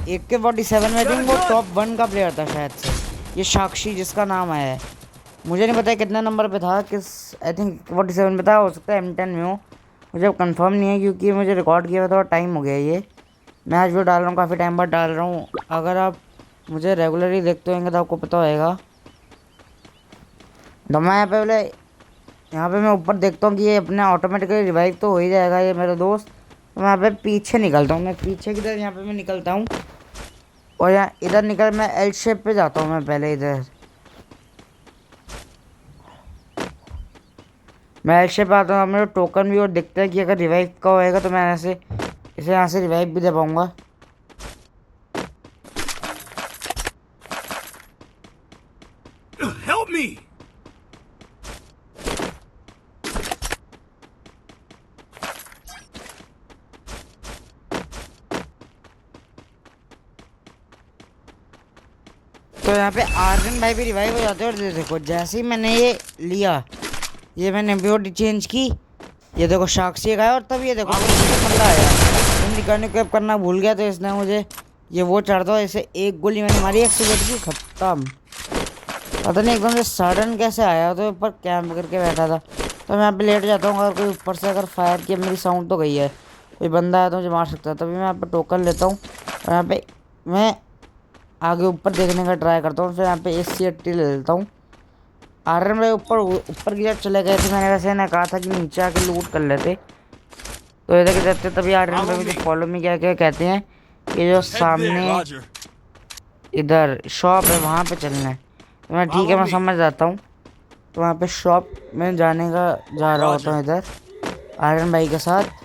AK-47 में, थिंक वो टॉप 1 का प्लेयर था शायद से, ये साक्षी जिसका नाम आया है। मुझे नहीं पता कितने नंबर पे था, किस, आई थिंक 47 पे था, हो सकता है M10 में हो, मुझे अब कंफर्म नहीं है क्योंकि मुझे रिकॉर्ड किया हुआ थोड़ा टाइम हो गया। ये मैच भी डाल रहा हूँ, काफ़ी टाइम बाद डाल रहा हूँ। अगर आप मुझे रेगुलरली देखते होंगे तो आपको पता होएगा। तो मैं यहाँ पे मैं ऊपर देखता हूँ कि ये अपने ऑटोमेटिकली रिवाइव तो हो ही जाएगा ये मेरा दोस्त। तो मैं यहाँ पे पीछे निकलता हूँ, मैं पीछे की तरफ यहाँ पे मैं निकलता हूँ, और यहाँ इधर निकल मैं L शेप पे जाता हूँ। मैं पहले इधर मैं L शेप पे आता हूँ, मेरे टोकन भी और दिखता है कि अगर रिवाइव का होएगा तो मैं ऐसे इसे यहाँ से रिवाइव भी दे पाऊँगा। Help me! तो यहाँ पे आर्यन भाई भी रिवाइव हो जाते हैं। और ये देखो जैसे ही मैंने ये लिया, ये मैंने एम्प्योरिटी चेंज की, ये देखो साक्षी का है, और तब ये देखो बंदा आया, रिकॉर्डिंग कैप करना भूल गया तो इसने मुझे ये वो चढ़ता है, इसे एक गोली मैंने मारी, एक्सीडेंट की, खत्म। पता नहीं एकदम से सडन कैसे आया, तो ऊपर कैंप करके बैठा था। तो मैं यहाँ पे लेट जाता हूँ, अगर कोई ऊपर से अगर फायर किया, मेरी साउंड तो गई है, कोई बंदा आया तो मुझे मार सकता है। तभी मैं यहाँ पे टोकन लेता हूँ, और यहाँ पे मैं आगे ऊपर देखने का ट्राई करता हूँ। फिर यहाँ पे SC-80 ले लेता हूँ। आर्यन भाई ऊपर की तरफ चले गए थे, मैंने वैसे ना कहा था कि नीचे आके लूट कर लेते, तो इधर के जाते। तभी आर्यन भाई मुझे फॉलो में क्या क्या कहते हैं कि जो सामने इधर शॉप है वहाँ पे चलना है। तो मैं ठीक है, मैं समझ जाता हूँ। तो वहाँ पे शॉप में जाने का जा रहा होता हूँ इधर आर्यन भाई के साथ।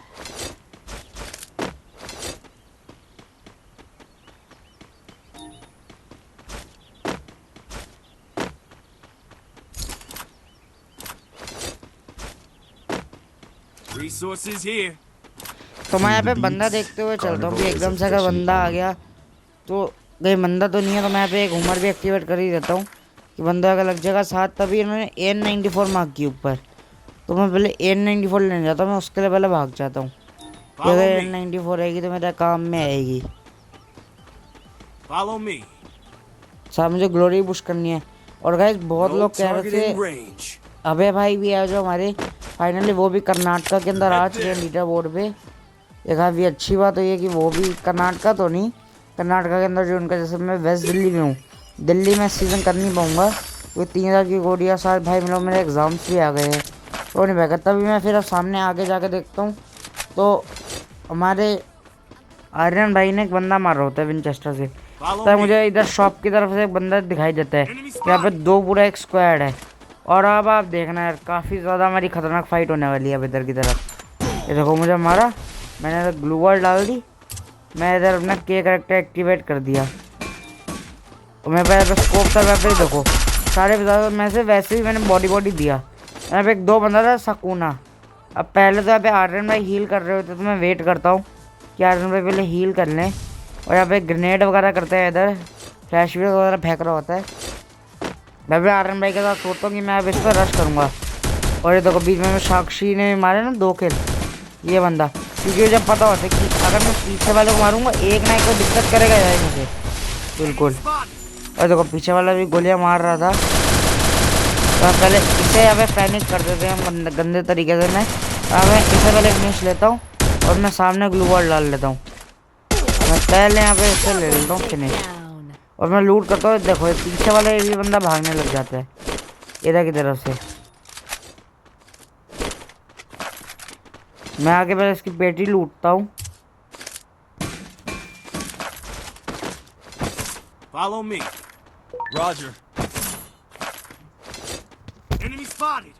Resources here. तो मैं यहाँ पे बंदा देखते हुए चलता हूँ कि एकदम से अगर बंदा आ गया तो कहीं बंदा तो नहीं है, तो मैं यहाँ पे एक उमर भी एक्टिवेट कर ही देता हूँ कि बंदा अगर लग जाएगा साथ। तभी इन्होंने AN-94 मार्क की ऊपर, तो मैं पहले AN-94 लेने जाता हूँ, मैं उसके लिए पहले भाग जाता हूँ कि अगर AN-94 आएगी तो मेरा काम में आएगी। Follow me. साहब मुझे ग्लोरी पुश करनी है। और गाइस बहुत No लोग कह रहे थे targeting range. अबे भाई भी है जो हमारे, फाइनली वो भी कर्नाटका के अंदर आ चुके हैं लीडर बोर्ड पे। एक काफ़ी अच्छी बात है ये कि वो भी कर्नाटका तो नहीं, कर्नाटका के अंदर जो उनका, जैसे मैं वेस्ट दिल्ली में हूँ, दिल्ली में सीज़न कर नहीं पाऊँगा क्योंकि 3000 की गोलियाँ साथ भाई मिलो, मेरे एग्ज़ाम्स भी आ गए हैं, तो नहीं पाएगा। तभी मैं फिर अब सामने आगे जाके देखता हूँ तो हमारे आर्यन भाई ने एक बंदा मारा होता है विंचेस्टर से। तब मुझे इधर शॉप की तरफ से एक बंदा दिखाई देता है, यहाँ पे दो पूरा एक स्क्वाड है। और अब आप देखना यार काफ़ी ज़्यादा हमारी खतरनाक फाइट होने वाली है अब इधर की तरफ। ये देखो मुझे मारा, मैंने इधर ग्लू वॉल डाल दी, मैं इधर अपना K कैरेक्टर एक्टिवेट कर दिया, और मैं पहले स्कोप था वहाँ पे देखो सारे में से वैसे ही मैंने बॉडी दिया। यहाँ पे एक दो बंदा था सकूना। अब पहले तो यहाँ पे आर्यन भाई हील कर रहे होते तो मैं वेट करता हूँ कि आर्यन भाई पहले हील कर लें, और यहाँ पे ग्रेनेड वगैरह करते हैं, इधर फ्लैश वगैरह फेंक रहा होता है। मैं भी आर्यन भाई के साथ सोचता हूँ कि मैं अब इस पर रश करूँगा। और ये देखो बीच में साक्षी ने मारे ना 2 किल ये बंदा, क्योंकि मुझे पता होता है कि अगर मैं पीछे वाले को मारूंगा एक ना एक को दिक्कत करेगा यार मुझे, बिल्कुल। और देखो पीछे वाला भी गोलियां मार रहा था, तो पहले इसे यहाँ पे पैनिक कर देते हैं गंदे तरीके से। मैं इसे पहले फिनिश लेता हूँ और मैं सामने ग्लू वॉल डाल लेता हूँ। मैं पहले यहाँ पे इसे ले लेता हूँ फिनिश, और मैं लूट करता हूँ। देखो पीछे वाला भी बंदा भागने लग जाता है इधर की तरफ से। मैं आगे पहले इसकी पेटी लूटता हूँ। Follow me. Roger. Enemy spotted.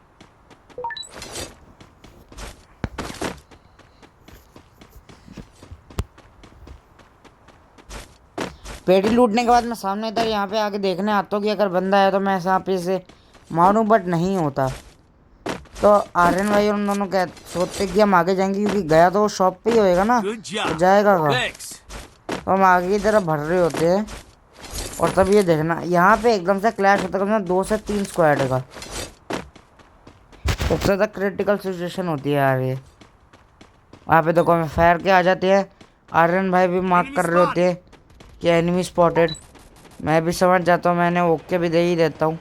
पेटी लूटने के बाद मैं सामने इधर यहाँ पे आके देखने आता हूँ कि अगर बंदा है तो मैं यहाँ पे से मारूं, बट नहीं होता। तो आर्यन भाई और उन दोनों क्या सोचते कि हम आगे जाएंगे, क्योंकि गया तो वो शॉप पे ही होएगा ना, Good तो job. जाएगा कहाँ। Thanks. तो हम आगे की तरफ बढ़ रहे होते हैं और तब ये देखना यहाँ पे एकदम से क्लैश होता है, 2 से 3 स्क्वाड का। सबसे ज़्यादा क्रिटिकल सिचुएशन होती है यार ये। वहाँ पे देखो हमें फायर के आ जाते हैं, आर्यन भाई भी मार्क कर रहे होते हैं कि एनिमी स्पॉटेड। मैं भी समझ जाता हूँ, मैंने ओके भी दे ही देता हूँ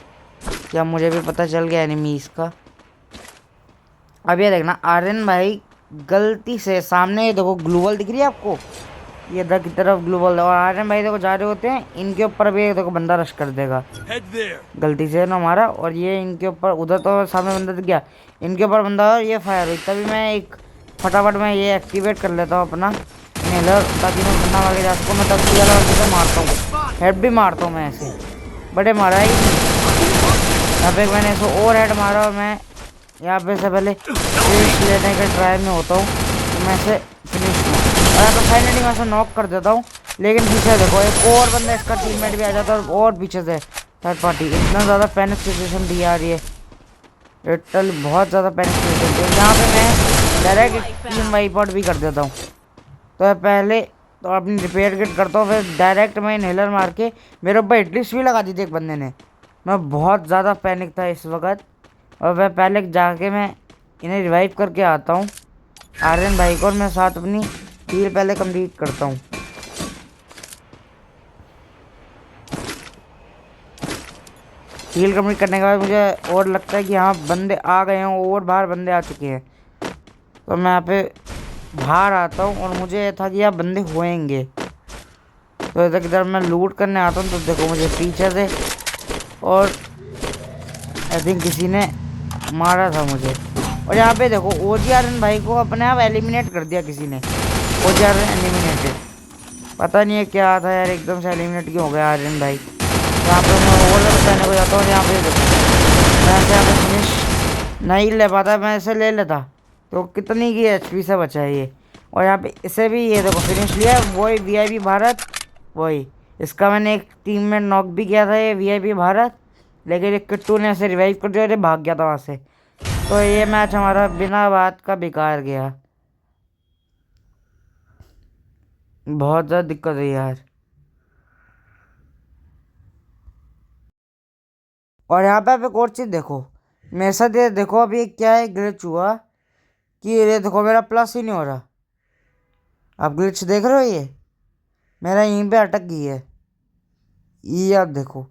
कि अब मुझे भी पता चल गया एनिमीज का। अब ये देखना आर्यन भाई गलती से सामने, ये देखो ग्लोबल दिख रही है आपको, ये इधर की तरफ ग्लोबल, और आर्यन भाई देखो जा रहे होते हैं, इनके ऊपर भी देखो बंदा रश कर देगा Head there. गलती से ना हमारा। और ये इनके ऊपर, उधर तो सामने बंदा दिख गया, इनके ऊपर बंदा और ये फायर हुई। तभी मैं एक फटाफट में ये एक्टिवेट कर लेता हूँ अपना इनहेलर, ताकि मैं बंदा मार के जा सकूँ। मैं तब वाला से मारता हूँ, हेड भी मारता हूँ मैं ऐसे, बड़े मारा ही यहाँ पे मैंने इसको और हेड मारा। और मैं यहाँ पे से पहले फिनिश लेने के ट्राई में होता हूँ, तो मैं इसे फिनिश और यहाँ पे फाइनली मैं इसे नॉक कर देता हूँ। लेकिन पीछे देखो एक और बंदा, इसका टीममेट भी आ जाता है और पीछे से थर्ड पार्टी। इतना ज़्यादा पैनिक सिचुएशन दी आ रही है, लिटरली बहुत ज़्यादा पैनिक सिचुएशन थी। यहाँ पे मैं डायरेक्ट टीम वाइप आउट भी कर देता हूँ। तो पहले तो अपनी रिपेयर किट करता हूँ, फिर डायरेक्ट मैं इनहेलर मार के, मेरे ऊपर हिटलिस्ट भी लगा दी थी एक बंदे ने। मैं बहुत ज़्यादा पैनिक था इस वक्त, और वह पहले जाके मैं इन्हें रिवाइव करके आता हूँ आर्यन भाई को, और मैं साथ अपनी हील पहले कंप्लीट करता हूँ। हील कंप्लीट करने के बाद मुझे और लगता है कि यहाँ बंदे आ गए हैं और बाहर बंदे आ चुके हैं। तो मैं यहाँ पे बाहर आता हूँ और मुझे था कि यहाँ बंदे होएंगे। तो इधर किधर मैं लूट करने आता हूँ, तो देखो मुझे पीछे से और आई थिंक किसी ने मारा था मुझे। और यहाँ पे देखो ओजीआरएन भाई को अपने आप एलिमिनेट कर दिया किसी ने। ओजीआरएन एलिमिनेटेड, पता नहीं है क्या था यार, एकदम से एलिमिनेट क्यों हो गया आर्यन भाई। यहाँ पे मैं और बताने को जाता हूँ, यहाँ पे देखो मैं यहाँ पे फिनिश नहीं ले पाता, मैं इसे ले लेता तो कितनी की एचपी से बचा है ये। और यहाँ पे इसे भी ये देखो फिनिश लिया, वही वीआईपी भारत, वही इसका मैंने एक टीम में नॉक भी किया था, ये वीआईपी भारत। लेकिन एक किट्टू ने ऐसे रिवाइव कर दिया और ये भाग गया था वहाँ से। तो ये मैच हमारा बिना बात का बेकार गया, बहुत ज़्यादा दिक्कत है यार। और यहाँ पे आप एक और चीज़ देखो, मेरे साथ ये देखो अभी क्या है ग्लिच हुआ कि ये देखो मेरा प्लस ही नहीं हो रहा। आप ग्लिच देख रहे हो, ये मेरा यहीं पे अटक गई है। ये आप देखो,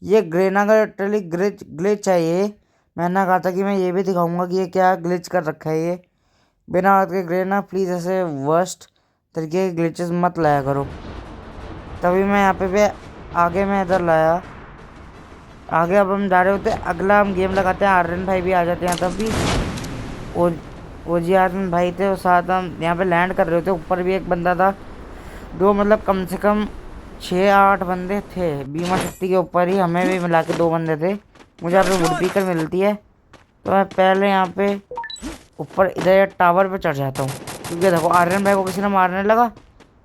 ये ग्रेना का लिटरली ग्लिच है ये। मैंने कहा था कि मैं ये भी दिखाऊंगा कि ये क्या ग्लिच कर रखा है ये। बिना बात के ग्रेना प्लीज़ ऐसे वर्स्ट तरीके के ग्लिचेस मत लाया करो। तभी मैं यहाँ पे आगे मैं इधर लाया। आगे अब हम जा रहे होते, अगला हम गेम लगाते हैं, आर्यन भाई भी आ जाते हैं तब भी। ओजी आर्यन भाई थे और साथ हम यहाँ पे लैंड कर रहे होते। ऊपर भी एक बंदा था, दो मतलब कम से कम 6-8 बंदे थे। बीमा शक्ति के ऊपर ही हमें भी मिला के 2 बंदे थे। मुझे यहाँ पे वुड पीकर मिलती है, तो मैं पहले यहाँ पे ऊपर इधर टावर पे चढ़ जाता हूँ, क्योंकि देखो आर्यन भाई को किसी ने मारने लगा।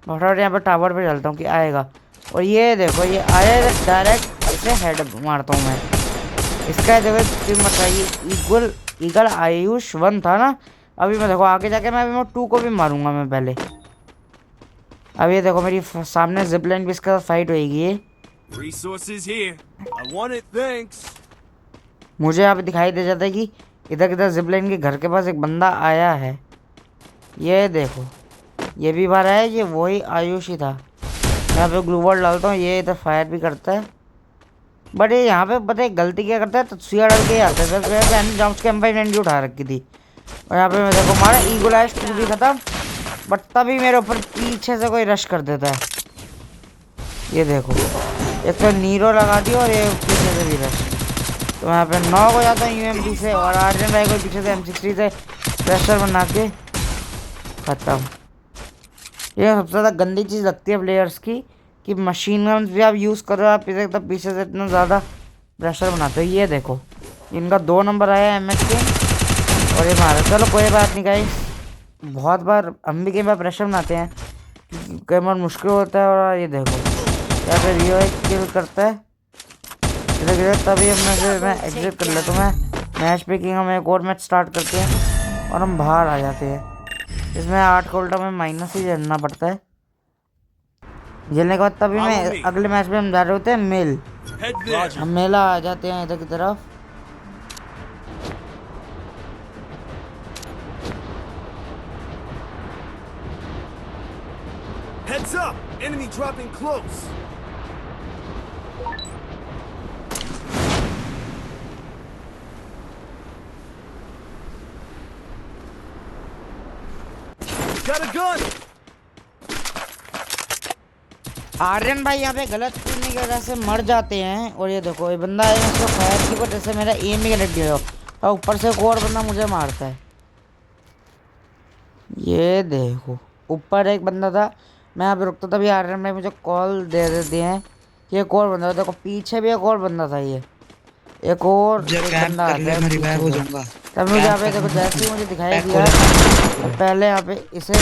फटाफट यहाँ पे टावर पे चलता हूँ कि आएगा। और ये देखो ये आया, डायरेक्ट इसे हेड मारता हूँ मैं। इसका देखो बताइए ईगल आयुष 1 था ना। अभी मैं देखो आगे जाके मैं 2 को भी मारूंगा मैं पहले। अब ये देखो मेरी सामने जिपलाइन भी इसके साथ फाइट होगी। Resources here. I want it, thanks. मुझे यहाँ पे दिखाई दे जाता है कि इधर किधर जिपलाइन के घर के पास एक बंदा आया है। ये देखो ये भी बार आया, ये वही आयुष ही था। यहाँ पे ग्लू वॉल डालता हूँ, ये इधर फायर भी करता है। बट ये यहाँ पे पता है गलती क्या करता है, तो सुइया डाल के ही आता है। तो जंप के M590 उठा रखी थी। और यहाँ पे मैं देखो हमारा ईगोलाइज 2 भी खत्म, बट तभी मेरे ऊपर पीछे से कोई रश कर देता है। ये देखो एक तो नीरो लगा दी और ये पीछे से भी रश। तो यहाँ पे 9 हो जाता है UMP से, और आर्यन भाई को पीछे से M60 से प्रेशर बना के खत्म। ये सबसे ज़्यादा गंदी चीज़ लगती है प्लेयर्स की, कि मशीन गन भी आप यूज़ कर रहे हो, आप तब पीछे से इतना ज़्यादा प्रेशर बनाते हो। ये देखो इनका 2 नंबर आया MH के, और ये मारा। चलो कोई बात नहीं गाइस, बहुत बार हम भी कई बार प्रेशर बनाते हैं क्योंकि कई बार मुश्किल होता है। और ये देखो यहाँ पे रिवाइव किल करता है तभी मैं एग्जिट कर लेता हूँ। मैं मैच पे किंग हम एक और मैच स्टार्ट करते हैं और हम बाहर आ जाते हैं। इसमें 8 का उल्टा में माइनस ही झेलना पड़ता है। झेलने के बाद तभी मैं अगले मैच में हम जा रहे होते हैं मेल। हम मेला आ जाते हैं इधर की तरफ। Heads up! Enemy dropping close. Got a gun. Aryan भाई यहाँ पे गलत करने की वजह से मर जाते हैं। और ये देखो ये बंदा है, इसको फायर की वजह से मेरा एम ही गलत गया और ऊपर से एक और बंदा मुझे मारता है। ये देखो ऊपर एक बंदा था, मैं यहाँ पे रुकता था, भी आर्यन भाई मुझे कॉल दे देते हैं कि एक और बंदा। देखो पीछे भी एक और बंदा था, ये एक और बंदा आता है पीछे से। तब मुझे यहाँ पे देखो जैसे ही मुझे दिखाई दिया तो पहले यहाँ पे इसे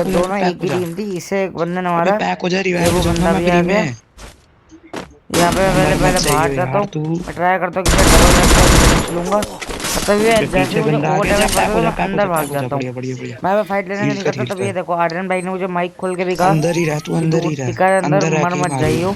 दोनों एक ही टीम थी। इसे एक बंदे ने मारा, वो बंदा भी आ गया। यहाँ पे मैं पहले बाहर जाता हूँ, मैं ट्राई करता हूँ कि लूंगा। तभी जैसे मुझे ओवर डैमेज पड़ता है मैं अंदर भाग जाता हूँ। मैं फाइट लेने का नहीं करता। तभी ये देखो आर्यन भाई ने मुझे माइक खोल के भी कहा तू टिका है अंदर, मर मत जाइयो।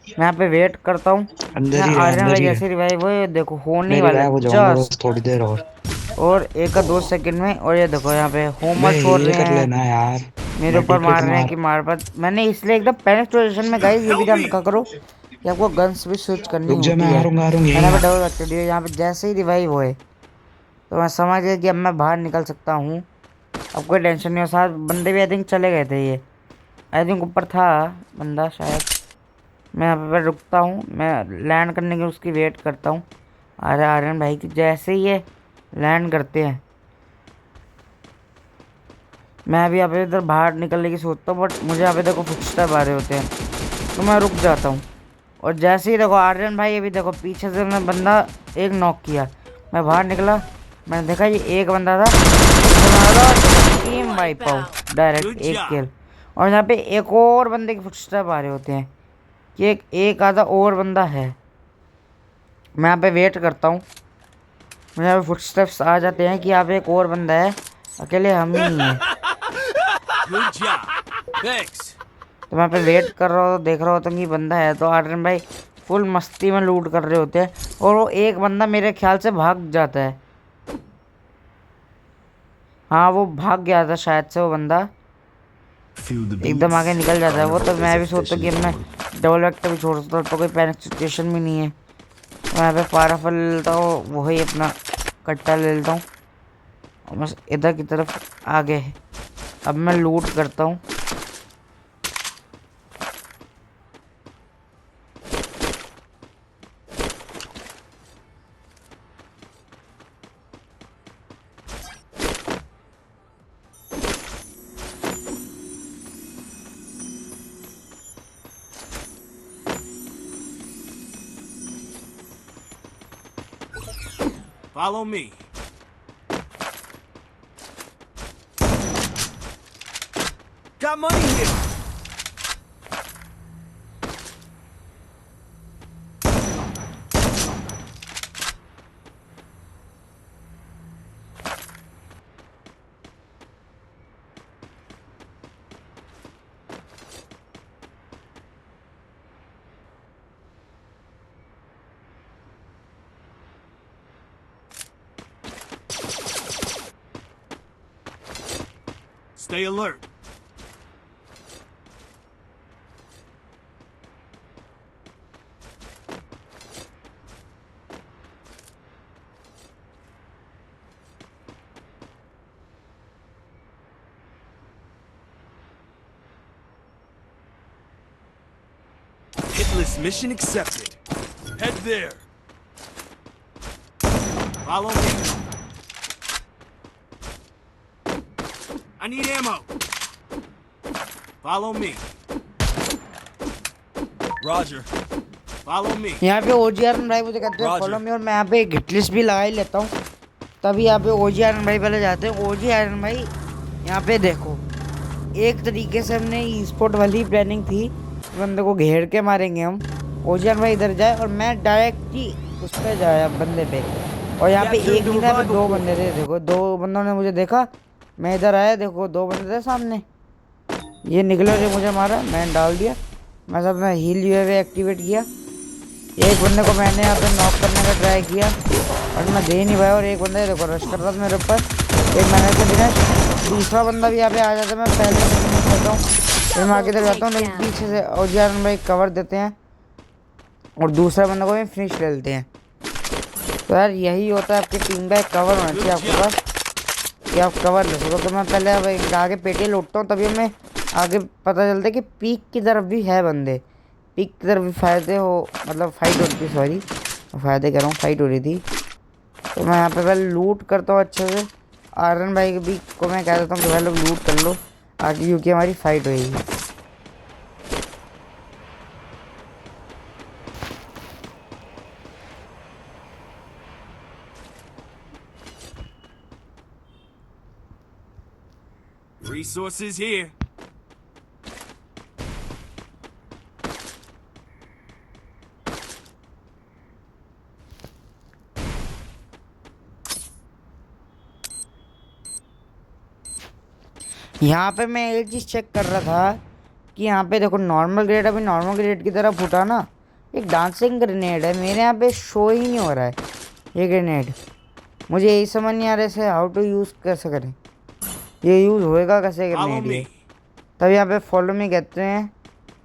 मैं यहाँ पे वेट करता हूँ। आर्यन भाई जैसे रिवाइव हुए देखो होने वाला जस्ट थोड़ी देर और 1-2 सेकंड में। और ये देखो यहाँ पे होमर छोड़ रहे कर हैं लेना यार, मेरे ऊपर, मार रहे हैं कि मार पर। मैंने इसलिए एकदम पैनिक सिचुएशन में गाइस ये भी ध्यान रखा करो कि आपको गन्स भी स्विच करनी रुक जा, होती मैं है। हारूंगा मैंने भी डबल रख दिया यहाँ पे। जैसे ही रिवाइव हुए तो मैं समझ गया कि अब मैं बाहर निकल सकता हूँ। अब कोई टेंशन नहीं हो। साथ बंदे भी आई थिंक चले गए थे, ये आई थिंक ऊपर था बंदा शायद। मैं यहाँ पे रुकता हूँ, मैं लैंड करने की उसकी वेट करता हूँ। अरे आर्यन भाई की जैसे ही ये लैंड करते हैं मैं अभी यहाँ पे इधर बाहर निकलने की सोचता हूँ, बट मुझे यहाँ पे देखो फुटस्टेप आ रहे होते हैं तो मैं रुक जाता हूँ। और जैसे ही देखो आर्यन भाई अभी देखो पीछे से मैं बंदा एक नॉक किया, मैं बाहर निकला, मैंने देखा ये एक बंदा था, टीम वाइप आउट डायरेक्ट, एक किल। और यहाँ पे एक और बंदे के फुटस्टेप आ रहे होते हैं कि एक आधा और बंदा है। मैं यहाँ पे वेट करता हूँ, मुझे यहाँ पे फुटस्टेप्स आ जाते हैं कि यहाँ पे एक और बंदा है, अकेले हम ही नहीं है। Good job. Thanks. तो मैं पे वेट कर रहा हूँ, देख रहा होता हूँ कि बंदा है। तो आर्यन भाई फुल मस्ती में लूट कर रहे होते हैं और वो एक बंदा मेरे ख्याल से भाग जाता है। हाँ वो भाग गया था शायद से, वो बंदा एकदम आगे निकल जाता है वो। तो मैं भी सोचता हूँ कि मैं डबल वेक्टर भी छोड़ सकता हूँ, तो कोई पैनिक सिचुएशन भी नहीं है। मैं यहाँ पे पाराफल ले लेता हूँ, वही अपना कट्टा ले लेता हूँ और बस इधर की तरफ आगे है। अब मैं लूट करता हूँ। Follow me. Got money here. Stay alert. Hitless mission accepted. Head there. Follow me. I need ammo. Follow me. Roger. Follow me. यहाँ पे ओजीआर भाई मुझे कहते हैं फॉलो मी, और मैं यहाँ पे एक हिट लिस्ट भी लगा ही लेता हूँ। तभी यहाँ पे ओजीआर भाई पहले जाते हैं। ओजीआर भाई यहाँ पे देखो एक तरीके से हमने ई स्पोर्ट वाली प्लानिंग थी, बंदे को घेर के मारेंगे हम। ओजियन भाई इधर जाए और मैं डायरेक्ट ही उस पर जाया बंदे पे। और यहाँ पे एक नहीं था, यहाँ पे दो बंदे थे। देखो दो बंदों ने मुझे देखा, मैं इधर आया, देखो दो बंदे थे सामने। ये निकले जो मुझे मारा, मैंने डाल दिया। मैं सब में हील यूएवी एक्टिवेट किया। एक बंदे को मैंने यहाँ पे नॉक करने का ट्राई किया और मैं दे नहीं पाया। और एक बंदा देखो रश कर रहा था मेरे ऊपर, एक मैंने से फिनिश। दूसरा बंदा भी यहाँ पे आ जाता है, मैं पहले फिनिश करता हूँ, फिर मैं आगे तक जाता हूँ, लेकिन पीछे से ओजियन भाई कवर देते हैं और दूसरे बंदे को भी फिनिश ले लेते हैं। तो यार यही होता है आपकी टीम का, एक कवर होना चाहिए आपके पास कि आप कवर ले सको। तो मैं पहले अब आगे पेटी लूटता हूँ, तभी हमें आगे पता चलता है कि पीक की तरफ भी है बंदे। पीक की तरफ भी फायदे हो, मतलब फाइट हो रही थी, सॉरी फायदे कह रहा हूँ, फाइट हो रही थी। तो मैं यहाँ पे पहले लूट करता हूँ अच्छे से। आर्यन भाई भी को मैं कह देता हूँ कि भाई लोग लूट कर लो आगे, क्योंकि हमारी फाइट होगी। Resources here. यहाँ पे मैं एक चीज़ चेक कर रहा था कि यहाँ पे देखो नॉर्मल ग्रेड अभी नॉर्मल ग्रेड की तरह फूटा ना, एक डांसिंग ग्रेनेड है मेरे यहाँ पे शो ही नहीं हो रहा है ये ग्रेनेड। मुझे यही समझ नहीं आ रहा है हाउ टू यूज़ कैसे करें, ये यूज़ होएगा कैसे Follow ग्रेनेड ये। me. तब यहाँ पे फॉलो मी कहते हैं।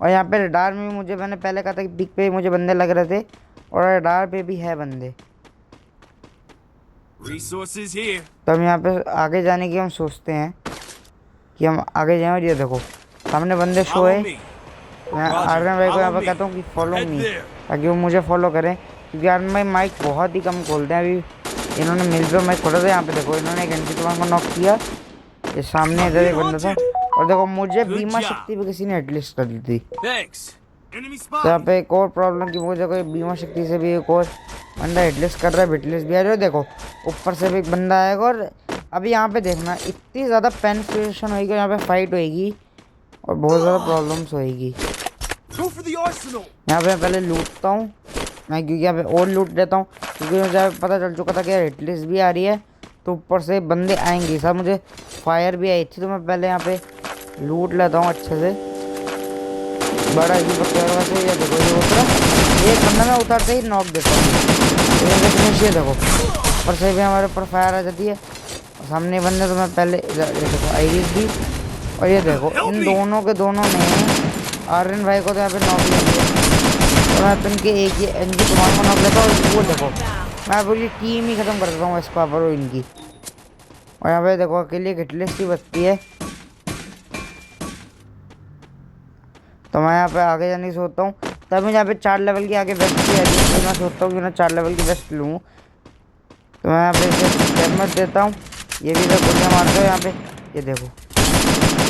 और यहाँ पे रडार में भी मुझे, मैंने पहले कहा था कि पिक पे मुझे बंदे लग रहे थे और रडार पे भी है बंदे। Resources here. तो हम यहाँ पे आगे जाने की हम सोचते हैं कि हम आगे जाएं। और ये देखो सामने बंदे शो Follow है। me. मैं Roger, आर्यन भाई को यहाँ follow पे me. कहता हूँ कि फॉलो Head मी, there. ताकि वो मुझे फॉलो करें, क्योंकि आर्यन भाई माइक बहुत ही कम खोलते हैं। अभी इन्होंने मिल पे माइक खोला था, यहाँ पे देखो इन्होंने एक एंटी तुम्हारे को नॉक किया। ये सामने इधर एक बंदा था और देखो मुझे Good बीमा job. शक्ति पे किसी ने एटलिस्ट कर दी थी। Thanks. Enemy तो यहाँ spotted. पे एक और प्रॉब्लम की मुझे कोई बीमा शक्ति से भी एक और बंदा हेडलेस कर रहा है, बिटलेस भी आ रहा है। देखो ऊपर से भी एक बंदा आएगा और अभी यहाँ पे देखना इतनी ज़्यादा पेनिट्रेशन होगी, यहाँ पे फाइट होएगी और बहुत ज़्यादा प्रॉब्लम्स होएगी। Go for the arsenal. यहाँ पे मैं पहले लूटता हूँ मैं, क्योंकि यहाँ पे और लूट लेता हूँ, क्योंकि मुझे यहाँ पे पता चल चुका था कि हेडलेस भी आ रही है तो ऊपर से बंदे आएंगे। साहब मुझे फायर भी आई थी, तो मैं पहले यहाँ पे लूट लेता हूँ अच्छे से। बड़ा ही बच्चा से ये देखो ये उतरा, एक बंदा मैं उतरते ही नॉक देता हूँ। ये देखो ऊपर से भी हमारे ऊपर फायर आ जाती है और सामने बंदे, तो मैं पहले ये देखो आईरिस भी। और ये देखो इन दोनों के दोनों ने आर्यन भाई को तो यहाँ पे नॉक ले लिया। तो मैं इनके एक ही एनजी कमांड को नॉक लेता हूँ। और वो देखो मैं पूरी टीम ही ख़त्म कर देता हूँ इस पावर और इनकी। और यहाँ पे देखो अकेले हिटलिस्ट ही बचती है। तो मैं यहाँ पे आगे जाने की सोचता हूँ, तब मैं यहाँ पे 4 लेवल की आगे वेस्ट की है, तो मैं सोचता हूँ कि मैं 4 लेवल की वेस्ट लूँ। तो मैं यहाँ पे इसे डैमेज देता हूँ, ये भी तो गोलियाँ मारते हो यहाँ पे। ये देखो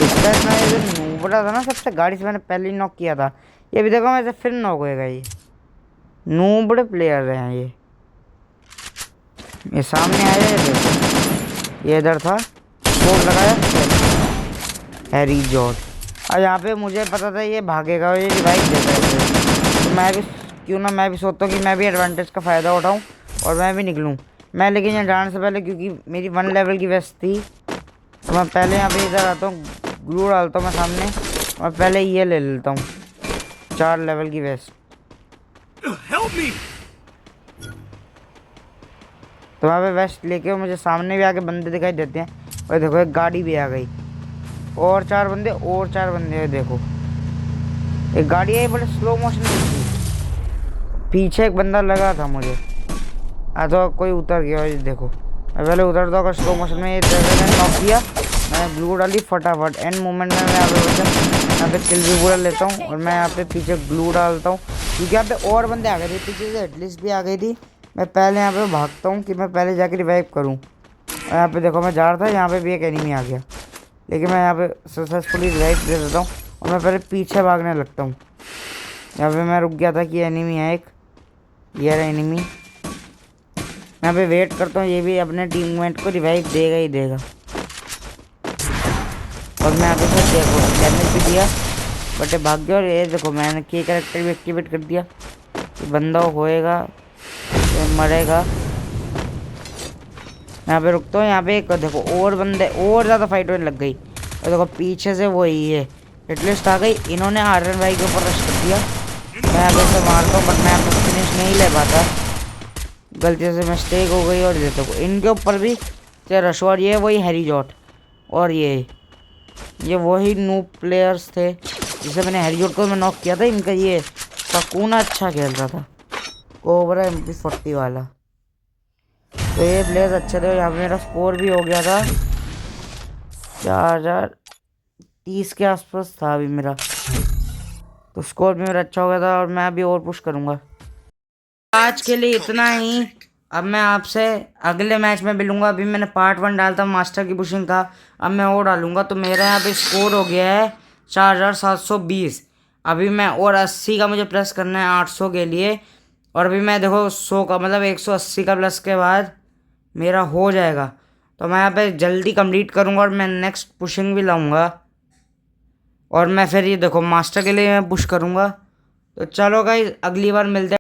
इसका इतना ये जो नूबड़ा था ना सबसे, गाड़ी से मैंने पहले ही नॉक किया था, ये भी देखो मैं फिर नॉक होएगा। ये नूबड़े प्लेयर हैं ये सामने आया, ये देखो ये इधर था, कोड लगाया हैरी जॉर्ज। और यहाँ पे मुझे पता था ये भागेगा और ये रिवाइव देता है, तो मैं भी क्यों ना मैं भी सोचता हूँ कि मैं भी एडवांटेज का फ़ायदा उठाऊँ और मैं भी निकलूँ। मैं लेकिन यहाँ जाने से पहले, क्योंकि मेरी 1 लेवल की वेस्ट थी, तो मैं पहले यहाँ पे इधर आता हूँ, ग्लू डालता हूँ मैं सामने और पहले ये ले लेता हूँ 4 लेवल की वेस्ट। Help me. तो वहाँ पे वेस्ट लेके मुझे सामने भी आके बंदे दिखाई देते हैं। और देखो एक गाड़ी भी आ गई और 4 बंदे और 4 बंदे हैं। देखो एक गाड़ी आई बड़े स्लो मोशन में थी, पीछे एक बंदा लगा था मुझे, तो कोई उतर गया। ये देखो मैं पहले उतरता हूँ स्लो मोशन में, ये नॉक किया, मैंने ग्लू डाली फटाफट एंड मोमेंट में। मैं यहाँ पे किल भी पूरा लेता हूँ और मैं यहाँ पे पीछे ग्लू डालता हूँ, क्योंकि यहाँ पे और बंदे आ गए थे पीछे से, एटलीस्ट भी आ गई थी। मैं पहले यहाँ पे भागता हूँ कि मैं पहले जाके रिवाइव करूँ। और यहाँ पे देखो मैं जा रहा था, यहाँ पे भी एक एनिमी आ गया, लेकिन मैं यहाँ पे सक्सेसफुली रिवाइव दे देता हूँ और मैं पहले पीछे भागने लगता हूँ। यहाँ पे मैं रुक गया था कि एनिमी है एक, ये रहा एनिमी। यहाँ पे वेट करता हूँ, ये भी अपने टीममेट को रिवाइव देगा ही देगा। और मैं यहाँ पे फिर देखो डैमेज भी दिया बट ये भाग गया। और ये देखो मैंने की कैरेक्टर भी एक्टिवेट कर दिया कि बंदा होएगा तो मरेगा। यहाँ पे रुकता हूँ। यहाँ पे एक देखो और बंदे और ज़्यादा फाइट होने लग गई। और देखो पीछे से वही है एटलीस्ट आ गई। इन्होंने आर्यन भाई के ऊपर रश कर दिया। मैं यहाँ पे से मारता हूँ बट मैं यहाँ पे फिनिश नहीं ले पाता, गलती से मिस्टेक हो गई। और ये देखो इनके ऊपर भी रश। और ये वही हैरीजॉट और ये वही नूब प्लेयर्स थे जिसे मैंने हैरीजॉट को मैं नॉक किया था। इनका ये सकूना अच्छा खेल रहा था, कोबरा MP40 वाला। तो ये प्लेयर्स अच्छे थे। यहाँ पे मेरा स्कोर भी हो गया था 4030 के आसपास था अभी मेरा, तो स्कोर भी मेरा अच्छा हो गया था। और मैं अभी और पुश करूँगा। आज के लिए इतना ही। अब मैं आपसे अगले मैच में मिलूंगा। अभी मैंने पार्ट 1 डाला था मास्टर की पुशिंग का, अब मैं और डालूंगा। तो मेरा यहाँ पे स्कोर हो गया है 4720। अभी मैं और 80 का मुझे प्लस करना है 800 के लिए। और अभी मैं देखो 100 का मतलब 180 का प्लस के बाद मेरा हो जाएगा। तो मैं यहाँ पे जल्दी कंप्लीट करूँगा और मैं नेक्स्ट पुशिंग भी लाऊंगा। और मैं फिर ये देखो मास्टर के लिए मैं पुश करूँगा। तो चलो गाइस अगली बार मिलते हैं।